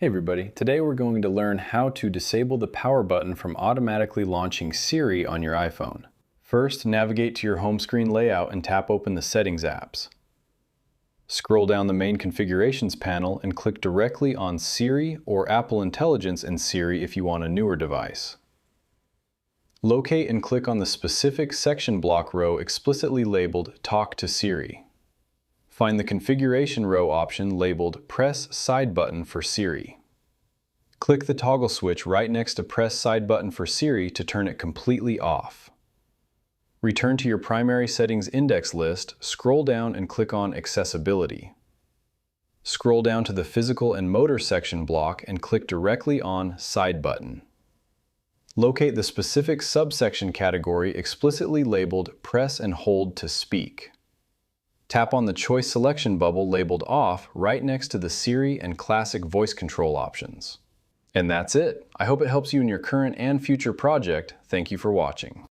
Hey everybody, today we're going to learn how to disable the power button from automatically launching Siri on your iPhone. First, navigate to your home screen layout and tap open the Settings apps. Scroll down the main configurations panel and click directly on Siri or Apple Intelligence in Siri if you want a newer device. Locate and click on the specific section block row explicitly labeled Talk to Siri. Find the configuration row option labeled Press Side Button for Siri. Click the toggle switch right next to Press Side Button for Siri to turn it completely off. Return to your primary settings index list, scroll down and click on Accessibility. Scroll down to the Physical and Motor section block and click directly on Side Button. Locate the specific subsection category explicitly labeled Press and Hold to Speak. Tap on the choice selection bubble labeled Off right next to the Siri and Classic voice control options. And that's it. I hope it helps you in your current and future project. Thank you for watching.